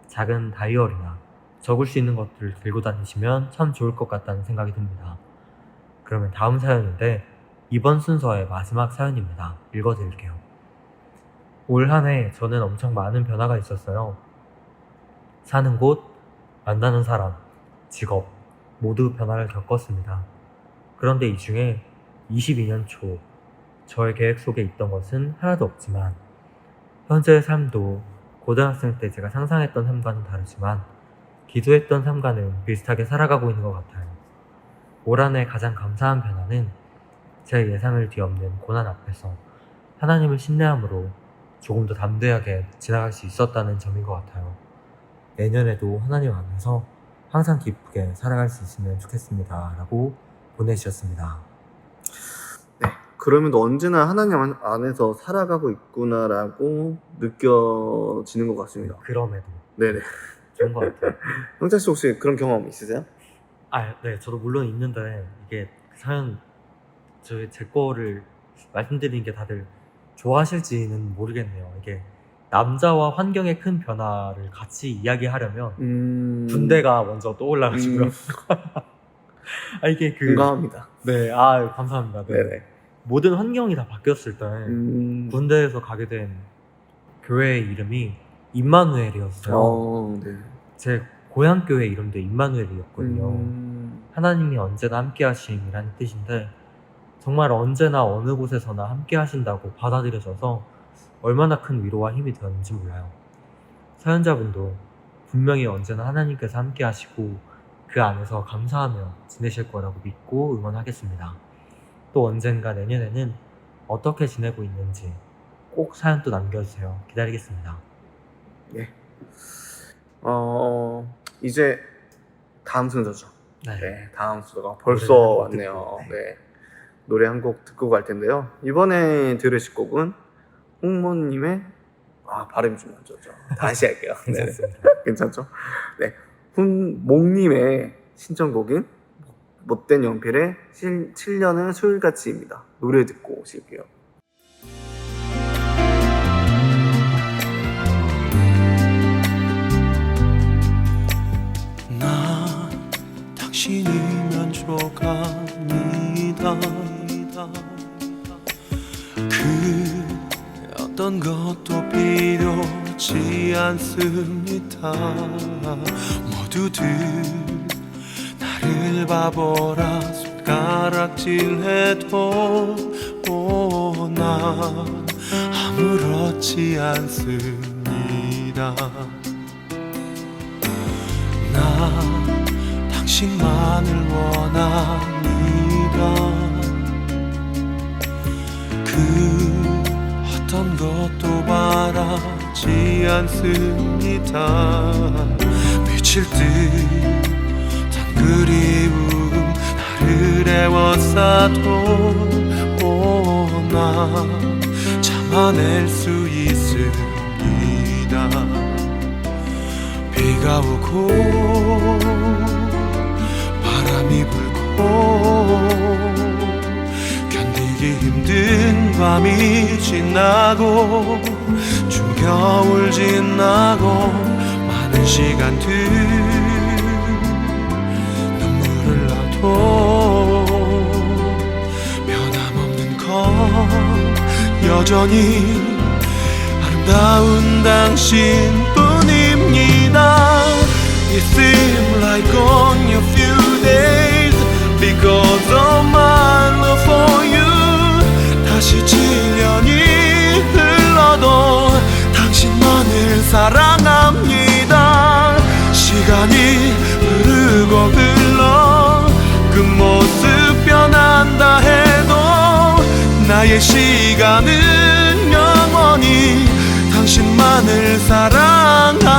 작은 다이어리나 적을 수 있는 것들을 들고 다니시면 참 좋을 것 같다는 생각이 듭니다. 그러면 다음 사연인데 이번 순서의 마지막 사연입니다. 읽어드릴게요. 올 한 해 저는 엄청 많은 변화가 있었어요. 사는 곳, 만나는 사람, 직업 모두 변화를 겪었습니다. 그런데 이 중에 22년 초 저의 계획 속에 있던 것은 하나도 없지만 현재의 삶도 고등학생 때 제가 상상했던 삶과는 다르지만 기도했던 삶과는 비슷하게 살아가고 있는 것 같아요. 올 한 해 가장 감사한 변화는 제 예상을 뒤엎는 고난 앞에서 하나님을 신뢰함으로 조금 더 담대하게 지나갈 수 있었다는 점인 것 같아요. 내년에도 하나님 안에서 항상 기쁘게 살아갈 수 있으면 좋겠습니다. 라고 보내주셨습니다. 그러면 언제나 하나님 안에서 살아가고 있구나라고 느껴지는 것 같습니다. 그럼에도 네네. 좋은 것 같아요. 형찬 씨 혹시 그런 경험 있으세요? 네, 저도 물론 있는데 이게 사연 제 거를 말씀드리는 게 다들 좋아하실지는 모르겠네요. 이게 남자와 환경의 큰 변화를 같이 이야기하려면 군대가 먼저 떠올라가지고요. 이게 공감합니다. 네, 감사합니다. 네. 네네. 모든 환경이 다 바뀌었을 때 군대에서 가게 된 교회의 이름이 임마누엘이었어요. 네. 제 고향 교회 이름도 임마누엘이었거든요. 하나님이 언제나 함께 하심이라는 뜻인데 정말 언제나 어느 곳에서나 함께 하신다고 받아들여져서 얼마나 큰 위로와 힘이 되었는지 몰라요. 사연자분도 분명히 언제나 하나님께서 함께 하시고 그 안에서 감사하며 지내실 거라고 믿고 응원하겠습니다. 또 언젠가 내년에는 어떻게 지내고 있는지 꼭 사연 또 남겨주세요. 기다리겠습니다. 네. 이제 다음 순서죠. 네, 다음 순서가 벌써 왔네요. 네. 노래 한 곡 듣고 갈 텐데요. 이번에 들으실 곡은 홍모님의 발음이 좀 안 좋죠. 다시 할게요. 네. 괜찮죠? 네. 홍목님의 신청곡인 못된 연필의 7년은 술같이입니다. 노래 듣고 오실게요. 난 당신이면 조각이다. 그 어떤 것도 필요치 않습니다. 모두들 나를 바보라 손가락질해도 난 아무렇지 않습니다. 난 당신만을 원합니다. 그 어떤 것도 바라지 않습니다. 미칠 듯한 그리움 나를 애워싸도 난 참아낼 수 있습니다. 비가 오고 바람이 불고 견디기 힘든 밤이 지나고 추운 겨울 지나고 많은 시간들 눈물을 놔도 변함없는 건 여전히 아름다운 당신뿐입니다. It seems like only a few days because of my love for you. 다시 7년이 흘러도 당신만을 사랑합니다. 시간이 흐르고 흘러 그 모습 변한다 해도 나의 시간은 영원히 당신만을 사랑합니다.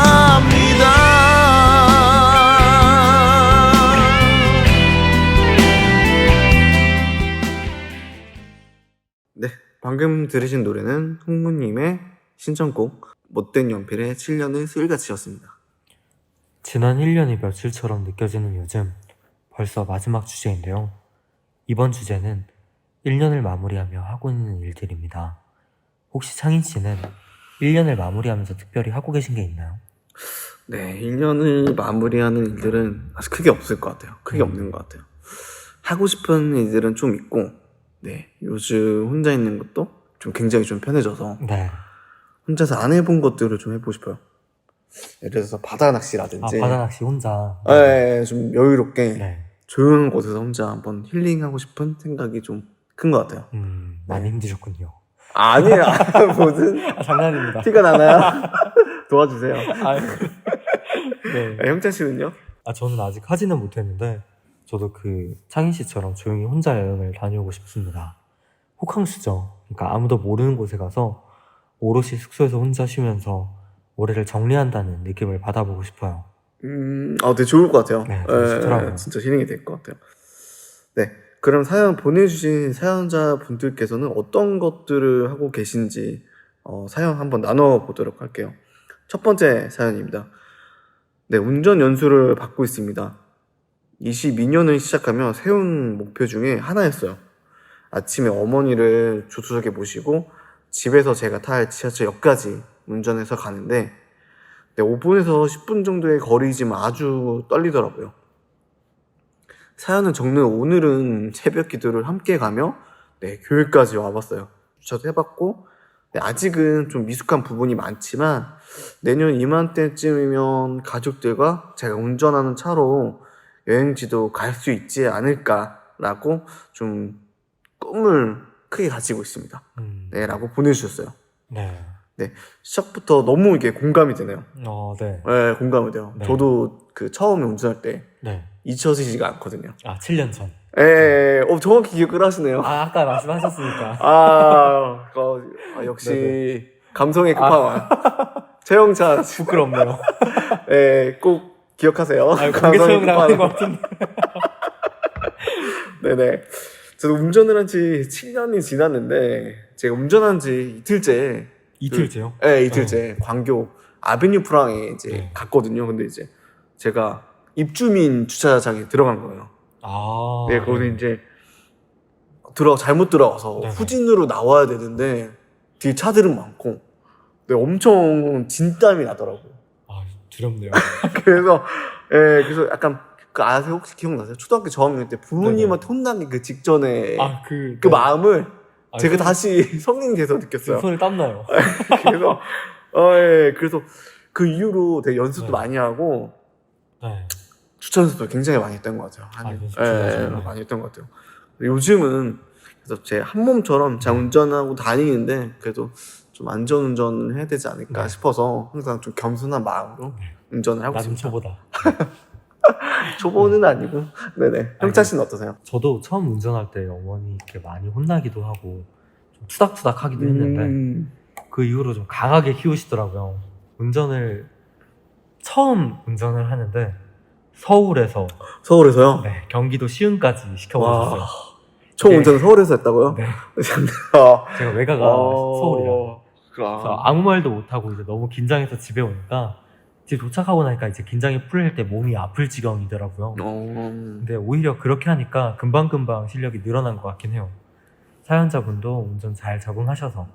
네, 방금 들으신 노래는 홍무님의 신청곡 못된 연필의 7년은 술같이였습니다. 지난 1년이 며칠처럼 느껴지는 요즘 벌써 마지막 주제인데요. 이번 주제는 1년을 마무리하며 하고 있는 일들입니다. 혹시 창인 씨는 1년을 마무리하면서 특별히 하고 계신 게 있나요? 네, 1년을 마무리하는 일들은 아주 크게 없을 것 같아요. 크게 없는 것 같아요. 하고 싶은 일들은 좀 있고, 네, 요즘 혼자 있는 것도 좀 굉장히 좀 편해져서 네. 혼자서 안 해본 것들을 좀 해보고 싶어요. 예를 들어서 바다 낚시라든지, 바다 낚시 혼자. 네, 좀 여유롭게 네. 조용한 곳에서 혼자 한번 힐링하고 싶은 생각이 좀 큰 것 같아요. 많이 힘드셨군요. 아니에요. 무슨 장난입니다. 티가 나나요? 도와주세요. 네. 형찬 씨는요? 저는 아직 하지는 못했는데 저도 그 창희 씨처럼 조용히 혼자 여행을 다녀오고 싶습니다. 호캉스죠. 그러니까 아무도 모르는 곳에 가서 오롯이 숙소에서 혼자 쉬면서 올해를 정리한다는 느낌을 받아보고 싶어요. 되게 좋을 것 같아요. 네, 되게 좋더라고요. 진짜 힐링이 될 것 같아요. 네, 그럼 사연 보내주신 사연자분들께서는 어떤 것들을 하고 계신지 사연 한번 나눠보도록 할게요. 첫 번째 사연입니다. 네, 운전 연수를 받고 있습니다. 22년을 시작하며 세운 목표 중에 하나였어요. 아침에 어머니를 조수석에 모시고 집에서 제가 탈 지하철역까지 운전해서 가는데 5분에서 10분 정도의 거리지만 아주 떨리더라고요. 사연을 적는 오늘은 새벽 기도를 함께 가며 교회까지 와봤어요. 주차도 해봤고 아직은 좀 미숙한 부분이 많지만 내년 이맘때쯤이면 가족들과 제가 운전하는 차로 여행지도 갈 수 있지 않을까라고 좀 꿈을 크게 가지고 있습니다. 라고 보내주셨어요. 네. 시작부터 너무 이게 공감이 되네요. 네. 네, 공감이 돼요. 네. 저도 그 처음에 운전할 때 네. 잊혀지지가 않거든요. 7년 전. 정확히 기억을 하시네요. 아까 말씀하셨으니까. 역시 네네. 감성의 끝판왕 최영찬 부끄럽네요. 꼭 기억하세요. 공개 처형 나가는 것 같은데. 네네. 저도 운전을 한 지 7년이 지났는데 제가 운전한 지 이틀째. 이틀째요? 이틀째 광교 아베뉴 프랑에 이제 갔거든요. 근데 이제 제가 입주민 주차장에 들어간 거예요. 거기 이제 잘못 들어가서 네네. 후진으로 나와야 되는데 뒤에 차들은 많고 엄청 진땀이 나더라고요. 두렵네요. 그래서 약간 아세요? 혹시 기억나세요? 초등학교 저학년 때 부모님한테 혼나기 그 직전에 그 마음을 제가 다시 성인 돼서 느꼈어요. 손에 땀나요. 그래서 그 이후로 되게 연습도 많이 하고 주차 연습도 굉장히 많이 했던 것 같아요. 많이 했던 것 같아요. 요즘은 그래서 제 한 몸처럼 잘 운전하고 다니는데 그래도 좀 안전운전을 해야 되지 않을까 싶어서 항상 좀 겸손한 마음으로 운전을 하고 있습니다. 초보다. 초보는 아니고. 네네. 형찬 씨는 어떠세요? 저도 처음 운전할 때 어머니께 많이 혼나기도 하고 좀 투닥투닥 하기도 했는데 그 이후로 좀 강하게 키우시더라고요. 처음 운전을 하는데 서울에서요? 네, 경기도 시흥까지 시켜보셨어요. 처음 운전을 서울에서 했다고요? 네. 제가 외가가 서울이라. 그래서 아무 말도 못하고 이제 너무 긴장해서 집에 오니까 집 도착하고 나니까 이제 긴장이 풀릴 때 몸이 아플 지경이더라고요. 근데 오히려 그렇게 하니까 금방금방 실력이 늘어난 것 같긴 해요. 사연자분도 운전 잘 적응하셔서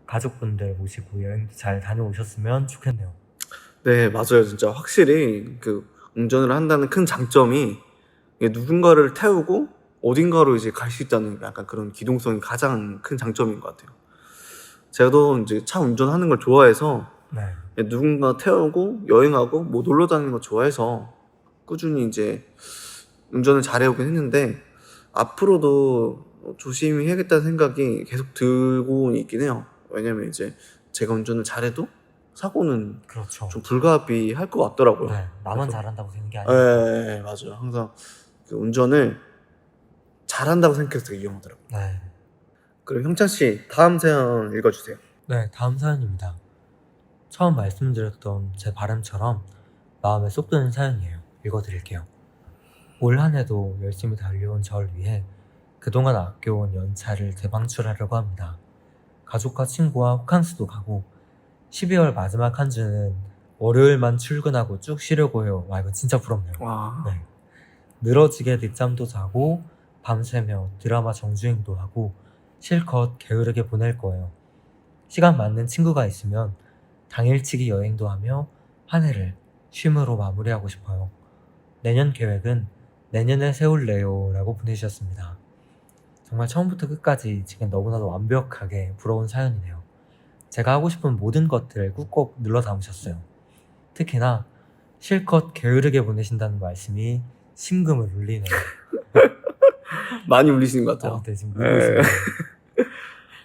가족분들 모시고 여행도 잘 다녀오셨으면 좋겠네요. 네, 맞아요. 진짜 확실히 그 운전을 한다는 큰 장점이 누군가를 태우고 어딘가로 이제 갈 수 있다는 약간 그런 기동성이 가장 큰 장점인 것 같아요. 제가도 이제 차 운전하는 걸 좋아해서 누군가 태우고 여행하고 뭐 놀러 다니는 거 좋아해서 꾸준히 이제 운전을 잘해오긴 했는데 앞으로도 조심히 해야겠다는 생각이 계속 들고 있긴 해요. 왜냐면 이제 제가 운전을 잘해도 사고는 좀 불가피할 것 같더라고요. 나만 잘한다고 되는 게 아니에요. 네, 맞아요. 항상 그 운전을 잘한다고 생각해서 되게 위험하더라고요. 그럼 형찬 씨 다음 사연 읽어주세요. 네, 다음 사연입니다. 처음 말씀드렸던 제 바람처럼 마음에 쏙 드는 사연이에요. 읽어드릴게요. 올 한 해도 열심히 달려온 저를 위해 그동안 아껴온 연차를 대방출하려고 합니다. 가족과 친구와 호캉스도 가고 12월 마지막 한 주는 월요일만 출근하고 쭉 쉬려고 해요. 와, 이거 진짜 부럽네요. 늘어지게 늦잠도 자고 밤새며 드라마 정주행도 하고 실컷 게으르게 보낼 거예요. 시간 맞는 친구가 있으면 당일치기 여행도 하며 한 해를 쉼으로 마무리하고 싶어요. 내년 계획은 내년에 세울래요 라고 보내주셨습니다. 정말 처음부터 끝까지 지금 너무나도 완벽하게 부러운 사연이네요. 제가 하고 싶은 모든 것들을 꾹꾹 눌러 담으셨어요. 특히나 실컷 게으르게 보내신다는 말씀이 심금을 울리네요. 많이 울리시는 것 같아요. 네, 지금 울고 있습니다.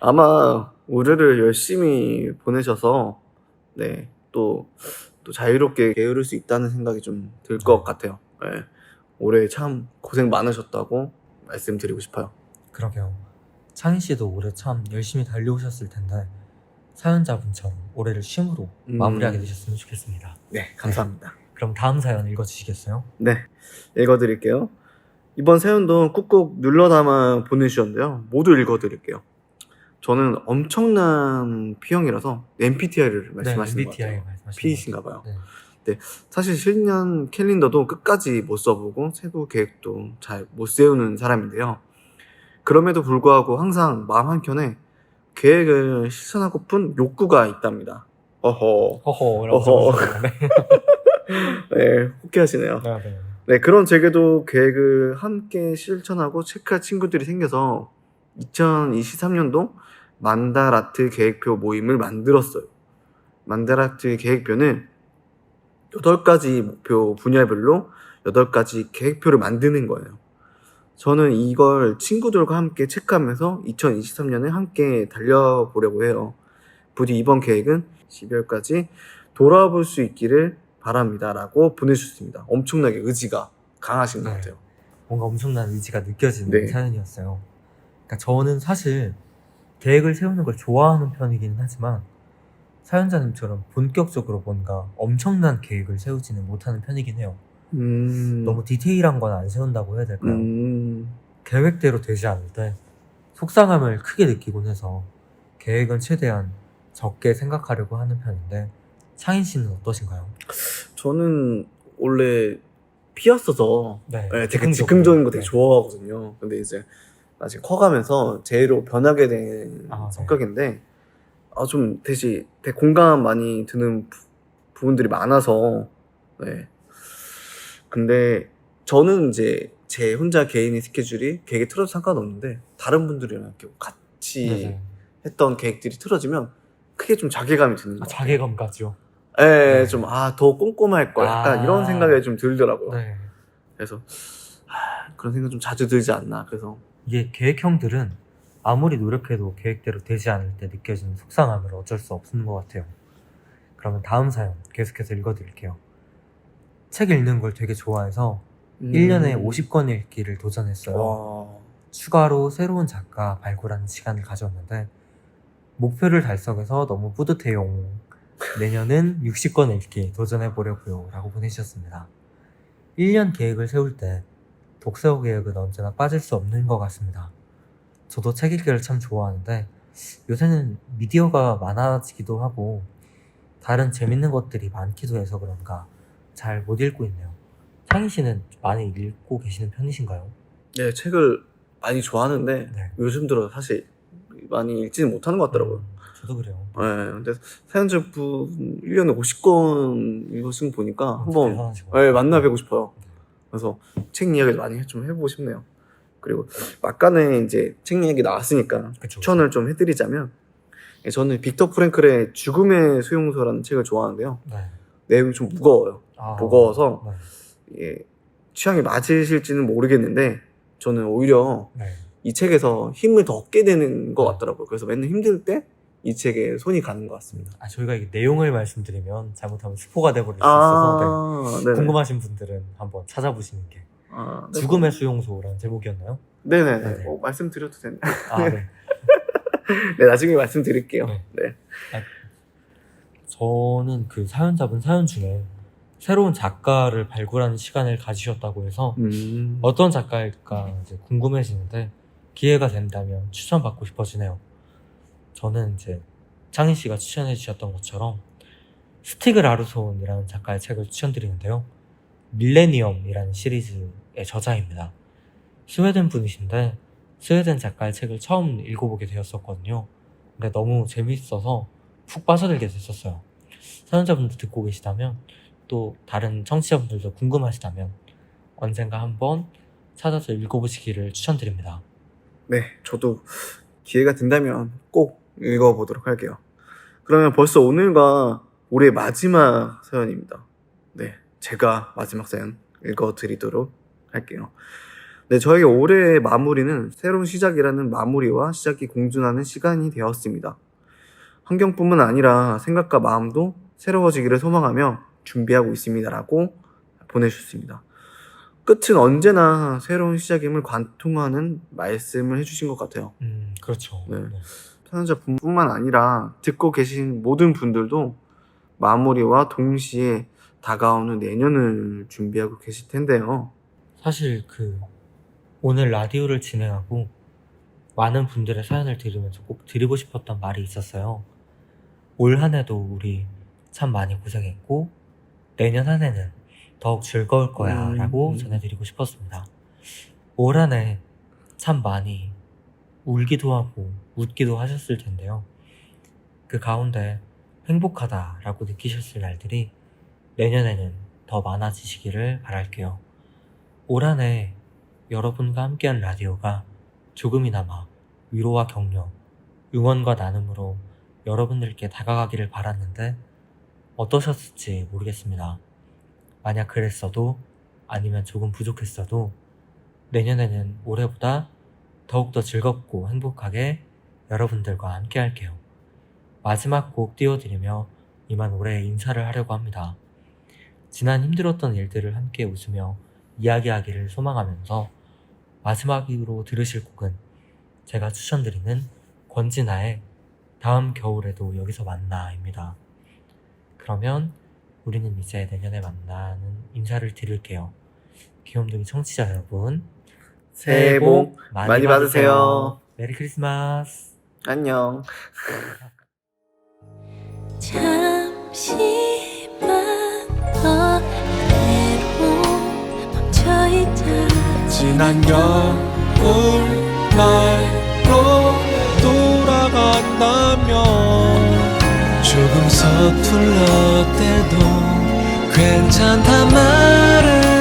아마 올해를 열심히 보내셔서 또 자유롭게 게으를 수 있다는 생각이 좀 들 것 같아요. 올해 참 고생 많으셨다고 말씀드리고 싶어요. 그러게요. 창희 씨도 올해 참 열심히 달려오셨을 텐데 사연자분처럼 올해를 쉼으로 마무리하게 되셨으면 좋겠습니다. 네, 감사합니다. 그럼 다음 사연 읽어주시겠어요? 네, 읽어드릴게요. 이번 사연도 꾹꾹 눌러 담아 보내주셨는데요. 모두 읽어드릴게요. 저는 엄청난 P형이라서 MBTI를 말씀하시는 것 MBTI 같아요. 말씀하시는 P이신가 것 같아요. 봐요. 네. 사실 실년 캘린더도 끝까지 못 써보고 세부 계획도 잘 못 세우는 사람인데요. 그럼에도 불구하고 항상 마음 한켠에 계획을 실천하고픈 욕구가 있답니다. 어허. 허허라고 어허. 적으셨네요. 네. 네, 호쾌하시네요. 아, 네. 네, 그런 제게도 계획을 함께 실천하고 체크할 친구들이 생겨서 2023년도 만다라트 계획표 모임을 만들었어요. 만다라트 계획표는 8가지 목표 분야별로 8가지 계획표를 만드는 거예요. 저는 이걸 친구들과 함께 체크하면서 2023년에 함께 달려보려고 해요. 부디 이번 계획은 12월까지 돌아볼 수 있기를 바랍니다. 라고 보내주셨습니다. 엄청나게 의지가 강하신 것 네. 같아요. 뭔가 엄청난 의지가 느껴지는 네. 사연이었어요. 그러니까 저는 사실 계획을 세우는 걸 좋아하는 편이기는 하지만 사연자님처럼 본격적으로 뭔가 엄청난 계획을 세우지는 못하는 편이긴 해요. 너무 디테일한 건 안 세운다고 해야 될까요? 계획대로 되지 않을 때 속상함을 크게 느끼곤 해서 계획은 최대한 적게 생각하려고 하는 편인데 창인 씨는 어떠신가요? 저는 원래 P였어서 네, 되게 즉흥적인 거 되게 네. 좋아하거든요. 근데 이제 아직 커가면서 J로 변하게 된 아, 네. 성격인데 좀 되게 공감 많이 드는 부분들이 많아서 네. 근데 저는 이제 제 혼자 개인의 스케줄이 계획에 틀어도 상관없는데 다른 분들이랑 이렇게 같이 네네. 했던 계획들이 틀어지면 크게 좀 자괴감이 드는 아, 것 같아요. 자괴감까지요? 예, 네. 좀 더 꼼꼼할 걸 약간 아. 이런 생각이 좀 들더라고요. 네. 그래서 그런 생각 좀 자주 들지 않나. 그래서 이게 계획형들은 아무리 노력해도 계획대로 되지 않을 때 느껴지는 속상함을 어쩔 수 없는 것 같아요. 그러면 다음 사연 계속해서 읽어드릴게요. 책 읽는 걸 되게 좋아해서 1년에 50권 읽기를 도전했어요. 와. 추가로 새로운 작가 발굴하는 시간을 가졌는데 목표를 달성해서 너무 뿌듯해요. 내년은 60권 읽기 도전해보려고요 라고 보내주셨습니다. 1년 계획을 세울 때 독서 계획은 언제나 빠질 수 없는 것 같습니다. 저도 책 읽기를 참 좋아하는데 요새는 미디어가 많아지기도 하고 다른 재밌는 것들이 많기도 해서 그런가 잘 못 읽고 있네요. 창희 씨는 많이 읽고 계시는 편이신가요? 네, 책을 많이 좋아하는데 네. 요즘 들어 사실 많이 읽지는 못하는 것 같더라고요. 저도 그래요. 네, 근데 사연자분 1년에 50권 읽으신 거 보니까 한번 대단하신 것 같아요. 네, 만나뵈고 싶어요. 그래서 책 이야기를 많이 좀 해보고 싶네요. 그리고 막간에 이제 책 이야기 나왔으니까 그쵸. 추천을 좀 해드리자면 저는 빅터 프랭클의 죽음의 수용소라는 책을 좋아하는데요. 네. 내용이 좀 무거워요. 아, 무거워서 네. 예, 취향이 맞으실지는 모르겠는데 저는 오히려 네. 이 책에서 힘을 더 얻게 되는 것 네. 같더라고요. 그래서 맨날 힘들 때 이 책에 손이 가는 것 같습니다. 아, 저희가 이게 내용을 말씀드리면 잘못하면 스포가 돼버릴 수 있어서 네. 네네. 궁금하신 분들은 한번 찾아보시는 게 네. 죽음의 수용소라는 제목이었나요? 네네네. 네네. 말씀드려도 되나요? 아, 네. 네, 나중에 말씀드릴게요. 네. 네. 저는 그 사연자분 사연 중에 새로운 작가를 발굴하는 시간을 가지셨다고 해서 어떤 작가일까 이제 궁금해지는데 기회가 된다면 추천받고 싶어지네요. 저는 이제 창희 씨가 추천해 주셨던 것처럼 스티그 라르손이라는 작가의 책을 추천드리는데요. 밀레니엄이라는 시리즈의 저자입니다. 스웨덴 분이신데 스웨덴 작가의 책을 처음 읽어보게 되었었거든요. 근데 너무 재밌어서 푹 빠져들게 됐었어요. 사연자분들 듣고 계시다면 또 다른 청취자분들도 궁금하시다면 언젠가 한번 찾아서 읽어보시기를 추천드립니다. 네, 저도 기회가 된다면 꼭 읽어보도록 할게요. 그러면 벌써 오늘과 올해 마지막 사연입니다. 네, 제가 마지막 사연 읽어드리도록 할게요. 네, 저에게 올해의 마무리는 새로운 시작이라는 마무리와 시작이 공존하는 시간이 되었습니다. 환경뿐만 아니라 생각과 마음도 새로워지기를 소망하며 준비하고 있습니다. 라고 보내주셨습니다. 끝은 언제나 새로운 시작임을 관통하는 말씀을 해주신 것 같아요. 그렇죠. 네. 편집자분뿐만 아니라 듣고 계신 모든 분들도 마무리와 동시에 다가오는 내년을 준비하고 계실 텐데요. 사실 오늘 라디오를 진행하고 많은 분들의 사연을 들으면서 꼭 드리고 싶었던 말이 있었어요. 올 한 해도 우리 참 많이 고생했고 내년 한 해는 더욱 즐거울 거야 라고 전해드리고 싶었습니다. 올 한 해 참 많이 울기도 하고 웃기도 하셨을 텐데요. 그 가운데 행복하다라고 느끼셨을 날들이 내년에는 더 많아지시기를 바랄게요. 올 한 해 여러분과 함께한 라디오가 조금이나마 위로와 격려, 응원과 나눔으로 여러분들께 다가가기를 바랐는데 어떠셨을지 모르겠습니다. 만약 그랬어도 아니면 조금 부족했어도 내년에는 올해보다 더욱더 즐겁고 행복하게 여러분들과 함께 할게요. 마지막 곡 띄워드리며 이만 올해 인사를 하려고 합니다. 지난 힘들었던 일들을 함께 웃으며 이야기하기를 소망하면서 마지막으로 들으실 곡은 제가 추천드리는 권진아의 다음 겨울에도 여기서 만나입니다. 그러면 우리는 이제 내년에 만나는 인사를 드릴게요. 귀염둥이 청취자 여러분, 새해 복 많이 받으세요. 메리 크리스마스. 안녕. 잠시만 더 그대로 멈춰있자. 지난 겨울날로 돌아간다면 조금 서툴렀대도 괜찮단 말을